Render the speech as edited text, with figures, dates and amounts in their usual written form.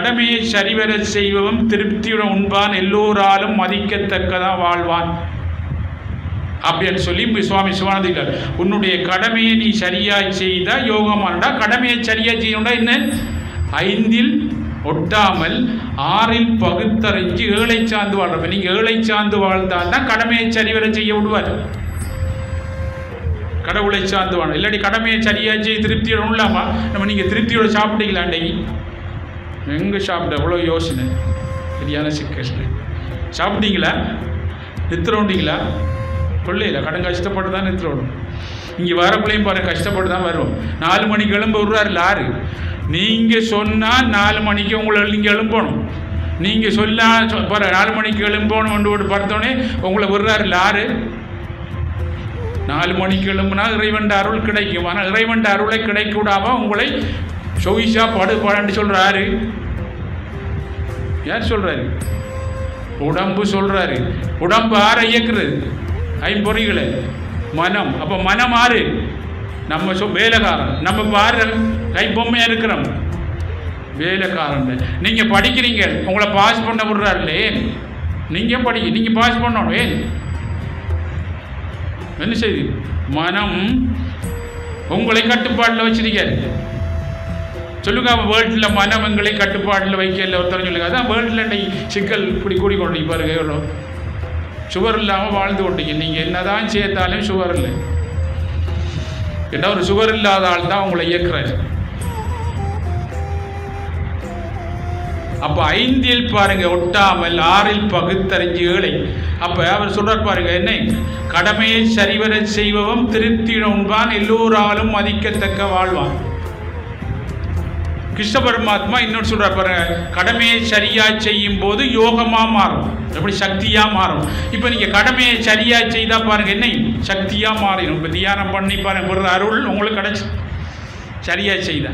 கடமையை சரிவர செய்வதும் திருப்தியுடன் உண்பான் எல்லோராலும் மதிக்கத்தக்கதான் வாழ்வான் அப்படின்னு சொல்லி சுவாமி சிவானந்திக்கார். உன்னுடைய கடமையை நீ சரியாய் செய்தால் யோகமானடா. கடமையை சரியாக செய்யணும்டா என்ன? 5 ஒட்டாமல் 6 பகுத்தறிஞ்சு 7 சார்ந்து வாழ்றப்ப நீங்கள் 7 சார்ந்து வாழ்ந்தால் தான் கடமையை சரிவர செய்ய விடுவார். கடவுளை சார்ந்து வாழணும். இல்லாட்டி கடமையை சரியாக செய்ய திருப்தியோட இல்லாமா நம்ம நீங்கள் திருப்தியோட சாப்பிட்டீங்களா? அன்றைக்கி எங்கே சாப்பிட்ட எவ்வளோ யோசனை, சரியான சிக்கல். சாப்பிட்டீங்களா? நித்திரோண்டிங்களா? கொள்ளையில கடன் கஷ்டப்பட்டு தான் நிறுத்தணும். இங்கே வரக்குள்ளையும் பாருங்கள் கஷ்டப்பட்டு தான் வரும். 4 மணிக்கு எழும்ப விடுறாரு லாரு. நீங்கள் சொன்னால் 4 மணிக்கு உங்களை நீங்கள் எழும்பணும். நீங்கள் சொல்ல பாரு 4 மணிக்கு எழும்பணும் கொண்டு பார்த்தோன்னே உங்களை விடுறாரு லாரு. 4 மணிக்கு எழும்புனா இறைவன் அருள் கிடைக்கும். ஆனால் இறைவன் அருளை கிடைக்க விடாமல் உங்களை சொவிஷா படுப்பான்னு சொல்கிறாரு. யார் சொல்கிறாரு? உடம்பு சொல்கிறாரு. உடம்பு ஆற இயக்குறது 5 பொறிகளை மனம். அப்போ மனம் ஆறு நம்ம வேலைக்காரன். நம்ம பாரு கைப்பொம்மையாக இருக்கிறோம் வேலைக்காரன். நீங்கள் படிக்கிறீங்க, உங்களை பாஸ் பண்ண விடுறாருல்ல. ஏன் நீங்கள் படிக்க நீங்கள் பாஸ் பண்ணணும். ஏன் என்ன செய்து? மனம் உங்களை கட்டுப்பாட்டில் வச்சிருக்காரு. சொல்லுங்க, வேர்ல்டில் மனம் எங்களை கட்டுப்பாட்டில் வைக்கல ஒருத்தர் சொல்லுங்க. அதான் வேர்ல்டில் சிக்கல் இப்படி கூடிக்கொண்டு பாருங்க. எவ்வளோ சுகர் இல்லாமல் வாழ்ந்து கொண்டீங்க. நீங்கள் என்னதான் சேர்த்தாலும் சுகர் இல்லை. ஏன்னா ஒரு சுகர் இல்லாத ஆள் தான் உங்களை இயக்குறாரு. அப்போ 5 பாருங்க ஒட்டாமல் 6 பகுத்தறிஞ்சு 7. அப்போ அவர் சொல்றார் பாருங்க, என்ன? கடமையை சரிவர செய்வதும் திருப்தியுடன் உண்பான் எல்லோராலும் மதிக்கத்தக்க வாழ்வான். கிருஷ்ண பரமாத்மா இன்னொன்று சொல்றார் பாருங்க, கடமையை சரியா செய்யும் போது யோகமா மாறும். எப்படி? சக்தியா மாறும். இப்போ நீங்க கடமையை சரியா செய்தா பாருங்க என்ன சக்தியா மாறிடும். இப்போ தியானம் பண்ணி பாருங்க, ஒரு அருள் உங்களுக்கு கிடைச்சி சரியா செய்தா